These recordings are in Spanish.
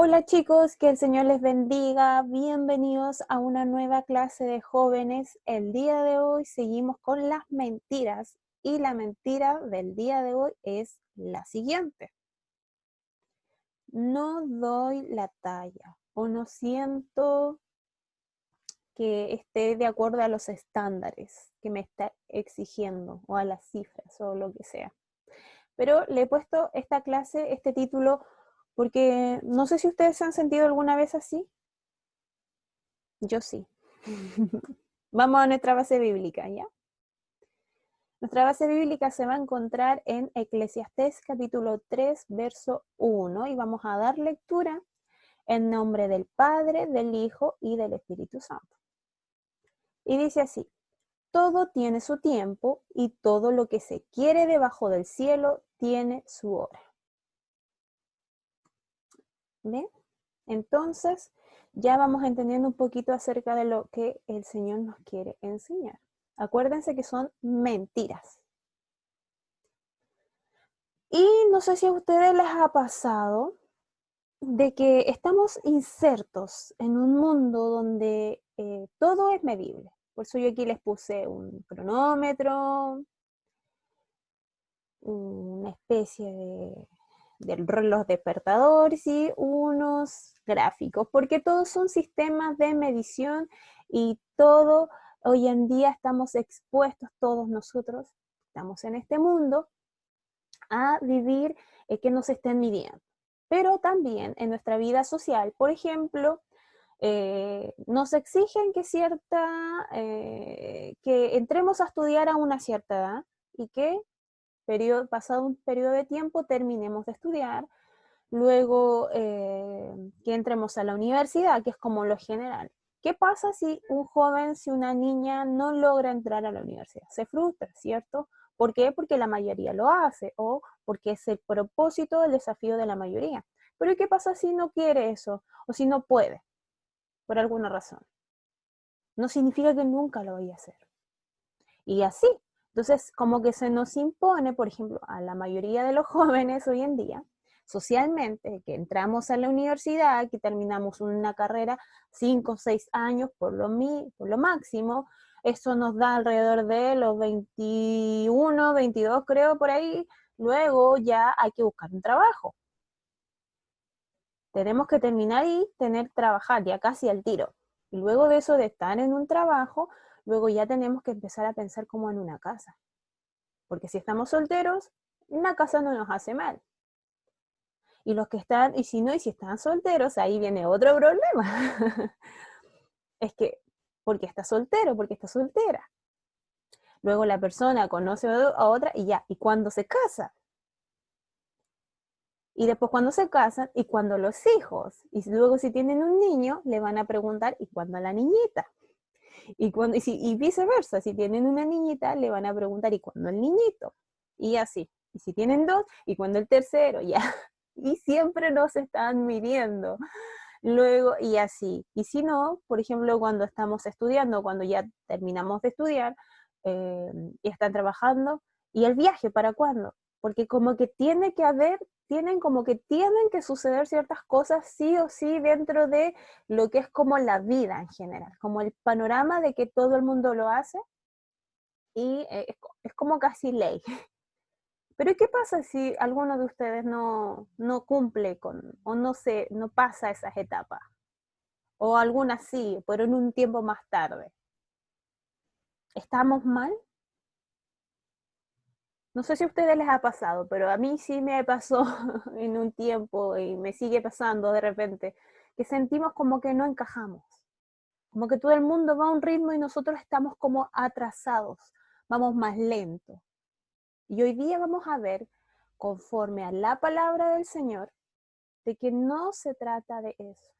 Hola chicos, que el Señor les bendiga. Bienvenidos a una nueva clase de jóvenes. El día de hoy seguimos con las mentiras y la mentira del día de hoy es la siguiente. No doy la talla o no siento que esté de acuerdo a los estándares que me está exigiendo o a las cifras o lo que sea. Pero le he puesto esta clase, este título, porque no sé si ustedes se han sentido alguna vez así. Yo sí. Vamos a nuestra base bíblica, ¿ya? Nuestra base bíblica se va a encontrar en Eclesiastés capítulo 3, verso 1, y vamos a dar lectura en nombre del Padre, del Hijo y del Espíritu Santo. Y dice así: todo tiene su tiempo y todo lo que se quiere debajo del cielo tiene su hora. ¿Ven? Entonces, ya vamos entendiendo un poquito acerca de lo que el Señor nos quiere enseñar. Acuérdense que son mentiras. Y no sé si a ustedes les ha pasado de que estamos insertos en un mundo donde todo es medible. Por eso yo aquí les puse un cronómetro, una especie de reloj despertador, y unos gráficos, porque todos son sistemas de medición y todo, hoy en día estamos expuestos, todos nosotros estamos en este mundo, a vivir que nos estén midiendo. Pero también en nuestra vida social, por ejemplo, nos exigen que entremos a estudiar a una cierta edad y que pasado un periodo de tiempo terminemos de estudiar, luego que entremos a la universidad, que es como lo general. ¿Qué pasa si un joven, si una niña no logra entrar a la universidad? Se frustra, ¿cierto? ¿Por qué? Porque la mayoría lo hace o porque es el propósito, el desafío de la mayoría. Pero ¿qué pasa si no quiere eso o si no puede, por alguna razón? No significa que nunca lo vaya a hacer. Y así. Entonces, como que se nos impone, por ejemplo, a la mayoría de los jóvenes hoy en día, socialmente, que entramos a la universidad, que terminamos una carrera 5 o 6 años por lo máximo, eso nos da alrededor de los 21, 22 creo por ahí, luego ya hay que buscar un trabajo. Tenemos que terminar y trabajar ya casi al tiro. Y luego de eso, de estar en un trabajo, luego ya tenemos que empezar a pensar como en una casa. Porque si estamos solteros, una casa no nos hace mal. Y los que están, y si están solteros, ahí viene otro problema. Es que, porque está soltero, porque está soltera. Luego la persona conoce a otra y ya, y cuando se casa. Y después cuando se casan, y cuando los hijos. Y luego si tienen un niño, le van a preguntar, ¿y cuándo la niñita? Y viceversa, si tienen una niñita, le van a preguntar, ¿y cuándo el niñito? Y así. Y si tienen dos, ¿y cuándo el tercero? Ya. Y siempre nos están midiendo. Luego, y así. Y si no, por ejemplo, cuando estamos estudiando, cuando ya terminamos de estudiar y están trabajando, ¿y el viaje para cuándo? Porque como que tienen que suceder ciertas cosas sí o sí dentro de lo que es como la vida en general, como el panorama de que todo el mundo lo hace y es como casi ley. Pero ¿qué pasa si alguno de ustedes no cumple o no pasa esas etapas? O algunas sí, pero en un tiempo más tarde. ¿Estamos mal? No sé si a ustedes les ha pasado, pero a mí sí me pasó en un tiempo y me sigue pasando de repente, que sentimos como que no encajamos, como que todo el mundo va a un ritmo y nosotros estamos como atrasados, vamos más lento. Y hoy día vamos a ver, conforme a la palabra del Señor, de que no se trata de eso.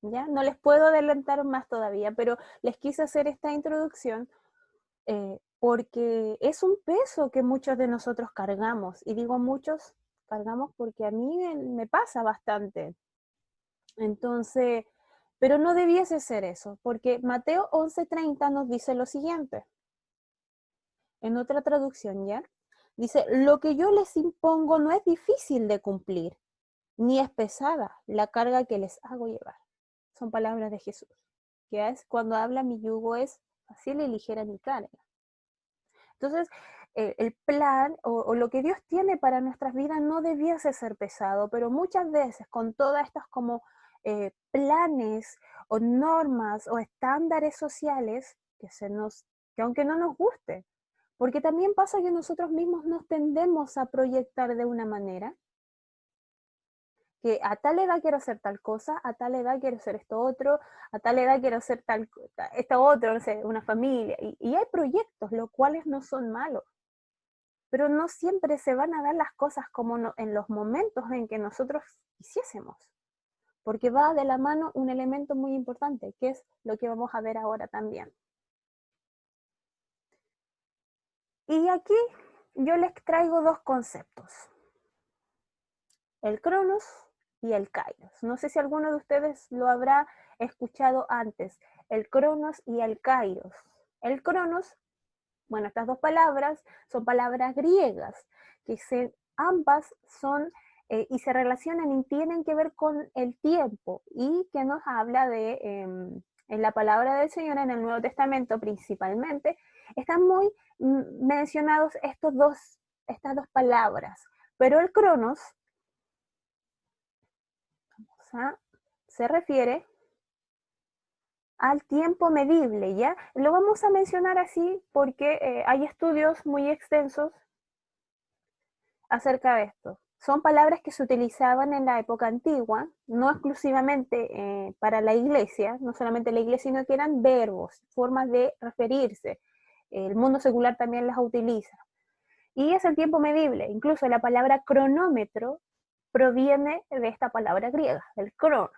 ¿Ya? No les puedo adelantar más todavía, pero les quise hacer esta introducción porque es un peso que muchos de nosotros cargamos. Y digo muchos cargamos porque a mí me pasa bastante. Entonces, pero no debiese ser eso, porque Mateo 11:30 nos dice lo siguiente. En otra traducción, ¿ya? Dice, lo que yo les impongo no es difícil de cumplir. ni es pesada la carga que les hago llevar. Son palabras de Jesús, que es cuando habla mi yugo es fácil y ligera mi carga. Entonces, el plan o lo que Dios tiene para nuestras vidas no debiese ser pesado, pero muchas veces con todas estas como planes o normas o estándares sociales que aunque no nos guste, porque también pasa que nosotros mismos nos tendemos a proyectar de una manera que a tal edad quiero hacer tal cosa, a tal edad quiero hacer esto otro, a tal edad quiero hacer esto otro, no sé, una familia. Y hay proyectos, los cuales no son malos, pero no siempre se van a dar las cosas como en los momentos en que nosotros quisiésemos, porque va de la mano un elemento muy importante, que es lo que vamos a ver ahora también. Y aquí yo les traigo dos conceptos, el Cronos y el Kairos. No sé si alguno de ustedes lo habrá escuchado antes, el Cronos y el Kairos. El Cronos, bueno, estas dos palabras son palabras griegas, que ambas son y se relacionan y tienen que ver con el tiempo y que nos habla de, en la palabra del Señor en el Nuevo Testamento principalmente, están muy mencionados estas dos palabras, pero el Cronos se refiere al tiempo medible, ¿ya? Lo vamos a mencionar así porque hay estudios muy extensos acerca de esto. Son palabras que se utilizaban en la época antigua, no exclusivamente para la iglesia, no solamente la iglesia, sino que eran verbos, formas de referirse. El mundo secular también las utiliza. Y es el tiempo medible. Incluso la palabra cronómetro proviene de esta palabra griega, del cronos.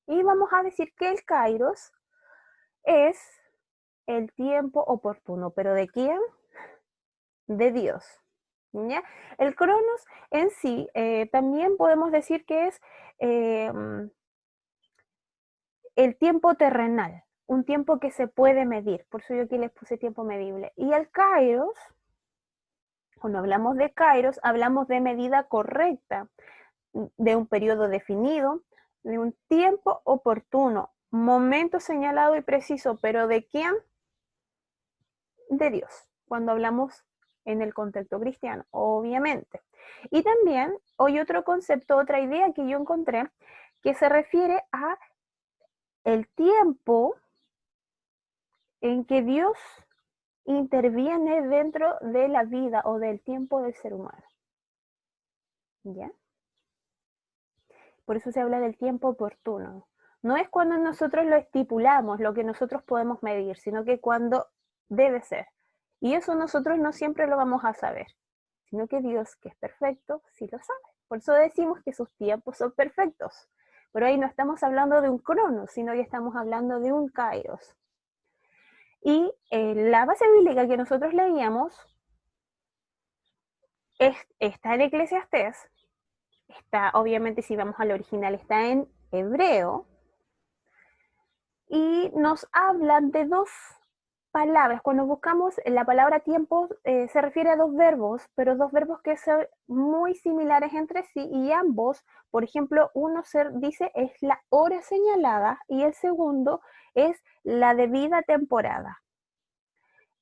Y vamos a decir que el kairos es el tiempo oportuno. ¿Pero de quién? De Dios. ¿Ya? El cronos en sí también podemos decir que es el tiempo terrenal, un tiempo que se puede medir. Por eso yo aquí les puse tiempo medible. Y el kairos, cuando hablamos de kairos, hablamos de medida correcta, de un periodo definido, de un tiempo oportuno, momento señalado y preciso, pero ¿de quién? De Dios, cuando hablamos en el contexto cristiano, obviamente. Y también hay otro concepto, otra idea que yo encontré, que se refiere a el tiempo en que Dios interviene dentro de la vida o del tiempo del ser humano. ¿Ya? Por eso se habla del tiempo oportuno. No es cuando nosotros lo estipulamos, lo que nosotros podemos medir, sino que cuando debe ser. Y eso nosotros no siempre lo vamos a saber, sino que Dios, que es perfecto, sí lo sabe. Por eso decimos que sus tiempos son perfectos. Pero ahí no estamos hablando de un cronos, sino que estamos hablando de un kairos. Y la base bíblica que nosotros leíamos está en Eclesiastés, está, obviamente, si vamos al original, está en hebreo, y nos hablan de dos palabras. Cuando buscamos la palabra tiempo, se refiere a dos verbos, pero dos verbos que son muy similares entre sí, y ambos, por ejemplo, uno dice es la hora señalada y el segundo es la debida temporada.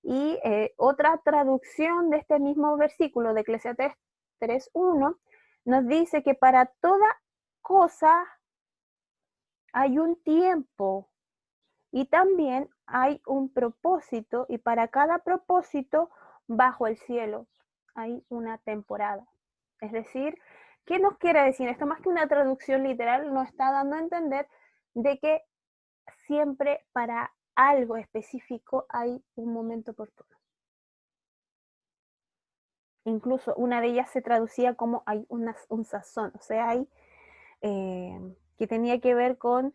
Y otra traducción de este mismo versículo de Eclesiastés 3:1 nos dice que para toda cosa hay un tiempo y también hay un propósito, y para cada propósito bajo el cielo hay una temporada. Es decir, ¿qué nos quiere decir esto? Más que una traducción literal, nos está dando a entender de que siempre para algo específico hay un momento oportuno. Incluso una de ellas se traducía como hay un sazón, o sea, hay que tenía que ver con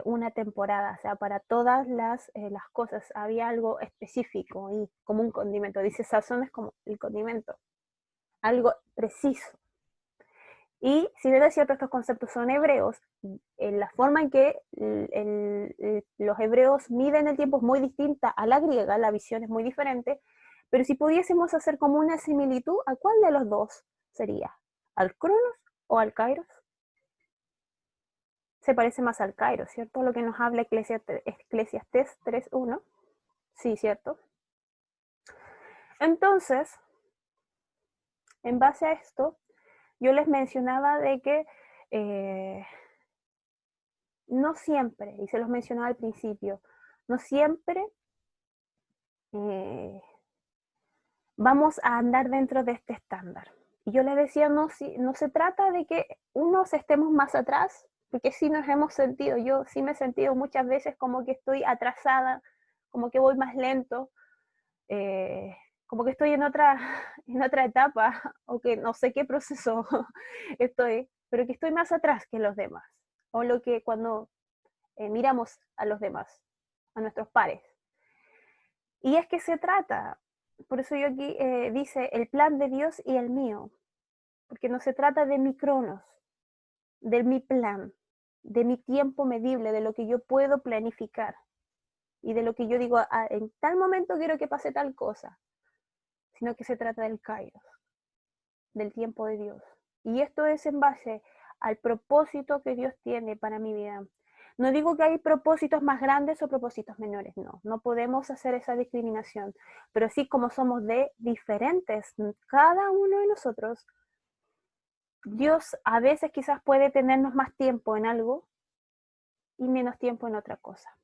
una temporada, o sea, para todas las cosas había algo específico y como un condimento. Dice sazón es como el condimento, algo preciso. Y si bien es cierto, estos conceptos son hebreos, en la forma en que los hebreos miden el tiempo es muy distinta a la griega, la visión es muy diferente, pero si pudiésemos hacer como una similitud, ¿a cuál de los dos sería? ¿Al Cronos o al Kairos? se parece más al Kairos, ¿cierto? Lo que nos habla Eclesiastés 3:1. Sí, ¿cierto? Entonces, en base a esto, yo les mencionaba de que no siempre, y se los mencionaba al principio, no siempre vamos a andar dentro de este estándar. Y yo les decía, no se trata de que unos estemos más atrás, porque sí nos hemos sentido, yo sí me he sentido muchas veces como que estoy atrasada, como que voy más lento, como que estoy en otra etapa, o que no sé qué proceso estoy, pero que estoy más atrás que los demás, o lo que cuando miramos a los demás, a nuestros pares. Y es que se trata, por eso yo aquí dice el plan de Dios y el mío, porque no se trata de mi cronos, de mi plan, de mi tiempo medible, de lo que yo puedo planificar y de lo que yo digo, en tal momento quiero que pase tal cosa, sino que se trata del kairos, del tiempo de Dios. Y esto es en base al propósito que Dios tiene para mi vida. No digo que hay propósitos más grandes o propósitos menores, no podemos hacer esa discriminación, pero sí como somos de diferentes, cada uno de nosotros, Dios a veces quizás puede tenernos más tiempo en algo y menos tiempo en otra cosa.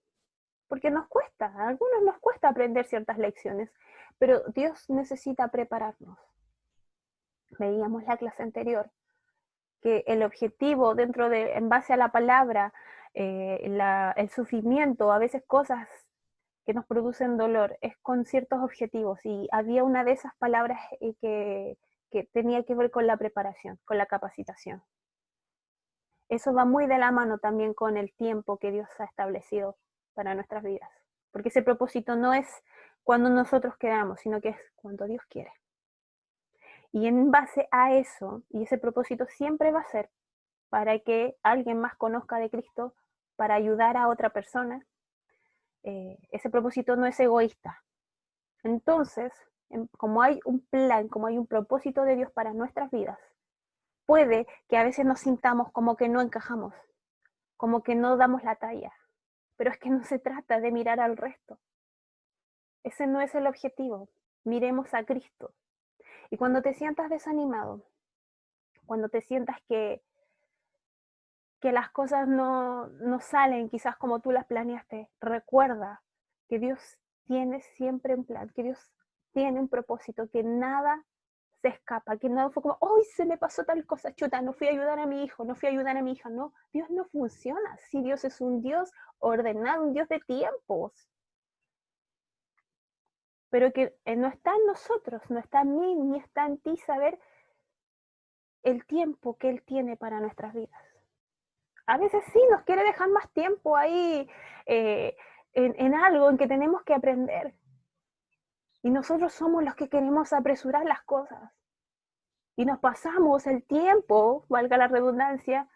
Porque nos cuesta, a algunos nos cuesta aprender ciertas lecciones, pero Dios necesita prepararnos. Veíamos la clase anterior, que el objetivo en base a la palabra, el sufrimiento, a veces cosas que nos producen dolor, es con ciertos objetivos. Y había una de esas palabras que tenía que ver con la preparación, con la capacitación. Eso va muy de la mano también con el tiempo que Dios ha establecido para nuestras vidas. Porque ese propósito no es cuando nosotros queramos, sino que es cuando Dios quiere. Y en base a eso, y ese propósito siempre va a ser para que alguien más conozca de Cristo, para ayudar a otra persona, ese propósito no es egoísta. Entonces, como hay un plan, como hay un propósito de Dios para nuestras vidas, puede que a veces nos sintamos como que no encajamos, como que no damos la talla, pero es que no se trata de mirar al resto. Ese no es el objetivo. Miremos a Cristo. Y cuando te sientas desanimado, cuando te sientas que las cosas no salen quizás como tú las planeaste, recuerda que Dios tiene siempre un plan, que Dios tiene un propósito, que nada se escapa, que nada fue como, ¡ay, se me pasó tal cosa! Chuta, no fui a ayudar a mi hijo, no fui a ayudar a mi hija. No, Dios no funciona así. Dios es un Dios ordenado, un Dios de tiempos. Pero que no está en nosotros, no está en mí, ni está en ti saber el tiempo que Él tiene para nuestras vidas. A veces sí nos quiere dejar más tiempo ahí en algo en que tenemos que aprender. Y nosotros somos los que queremos apresurar las cosas. Y nos pasamos el tiempo, valga la redundancia,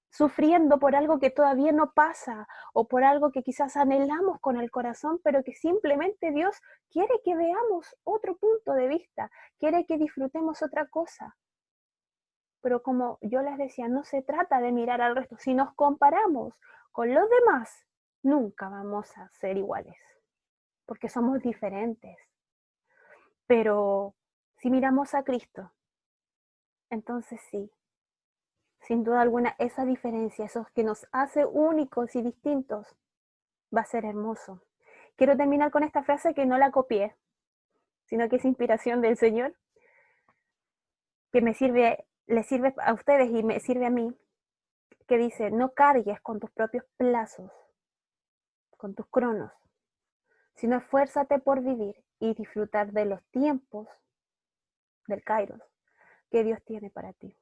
sufriendo por algo que todavía no pasa o por algo que quizás anhelamos con el corazón, pero que simplemente Dios quiere que veamos otro punto de vista, quiere que disfrutemos otra cosa. Pero como yo les decía, no se trata de mirar al resto. Si nos comparamos con los demás, nunca vamos a ser iguales, porque somos diferentes. Pero si miramos a Cristo, entonces sí, sin duda alguna, esa diferencia, eso que nos hace únicos y distintos, va a ser hermoso. Quiero terminar con esta frase que no la copié, sino que es inspiración del Señor, que me sirve, les sirve a ustedes y me sirve a mí, que dice, no cargues con tus propios plazos, con tus cronos, sino esfuérzate por vivir y disfrutar de los tiempos del Kairos que Dios tiene para ti.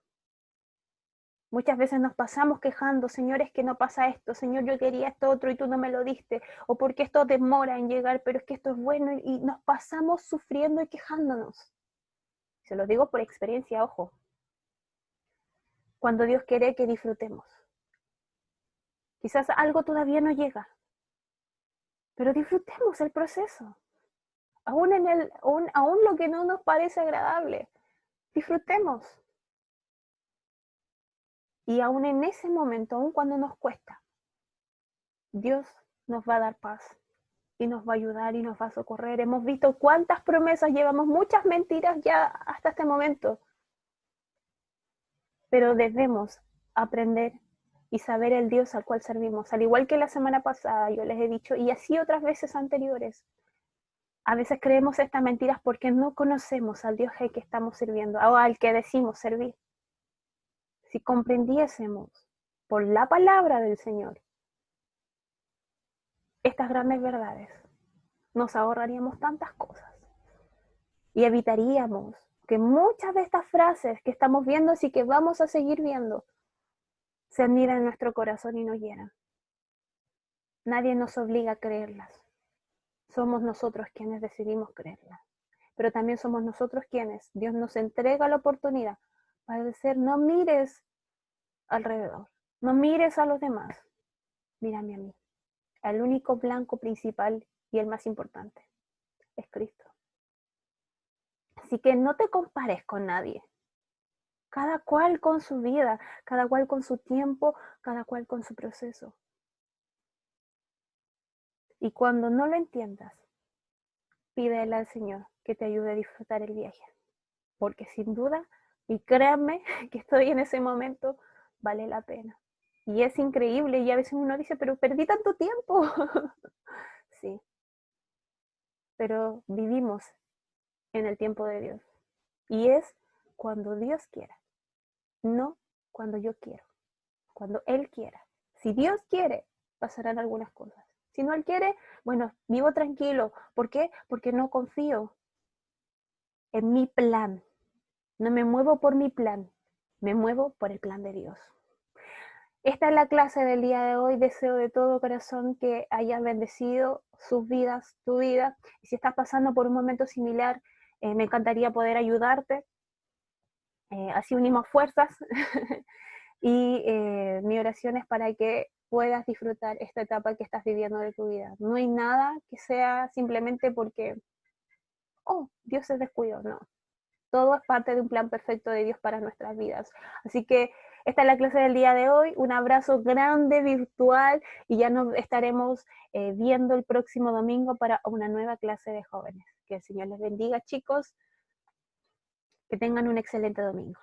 Muchas veces nos pasamos quejando, Señor, es que no pasa esto, Señor, yo quería esto otro y tú no me lo diste, o porque esto demora en llegar, pero es que esto es bueno, y nos pasamos sufriendo y quejándonos. Se lo digo por experiencia, ojo. Cuando Dios quiere que disfrutemos. Quizás algo todavía no llega, pero disfrutemos el proceso. Aún lo que no nos parece agradable, disfrutemos. Y aún en ese momento, aún cuando nos cuesta, Dios nos va a dar paz y nos va a ayudar y nos va a socorrer. Hemos visto cuántas promesas, llevamos muchas mentiras ya hasta este momento, pero debemos aprender y saber el Dios al cual servimos. Al igual que la semana pasada yo les he dicho, y así otras veces anteriores, a veces creemos estas mentiras porque no conocemos al Dios al que estamos sirviendo o al que decimos servir. Si comprendiésemos por la palabra del Señor estas grandes verdades, nos ahorraríamos tantas cosas y evitaríamos que muchas de estas frases que estamos viendo y que vamos a seguir viendo se admiran en nuestro corazón y nos hieran. Nadie nos obliga a creerlas. Somos nosotros quienes decidimos creerlas. Pero también somos nosotros quienes Dios nos entrega la oportunidad para decir, no mires alrededor, no mires a los demás, mírame a mí. El único blanco principal y el más importante es Cristo. Así que no te compares con nadie. Cada cual con su vida, cada cual con su tiempo, cada cual con su proceso. Y cuando no lo entiendas, pídele al Señor que te ayude a disfrutar el viaje. Porque sin duda, y créanme que estoy en ese momento, vale la pena. Y es increíble y a veces uno dice, pero perdí tanto tiempo. Sí, pero vivimos en el tiempo de Dios. Y es cuando Dios quiera, no cuando yo quiero, cuando Él quiera. Si Dios quiere, pasarán algunas cosas. Si no Él quiere, bueno, vivo tranquilo. ¿Por qué? Porque no confío en mi plan. No me muevo por mi plan, me muevo por el plan de Dios. Esta es la clase del día de hoy. Deseo de todo corazón que hayas bendecido sus vidas, tu vida. Y si estás pasando por un momento similar, me encantaría poder ayudarte. Así unimos fuerzas. Y mi oración es para que puedas disfrutar esta etapa que estás viviendo de tu vida. No hay nada que sea simplemente porque, oh, Dios se descuidó, no. Todo es parte de un plan perfecto de Dios para nuestras vidas. Así que esta es la clase del día de hoy. Un abrazo grande virtual y ya nos estaremos viendo el próximo domingo para una nueva clase de jóvenes. Que el Señor les bendiga, chicos. Que tengan un excelente domingo.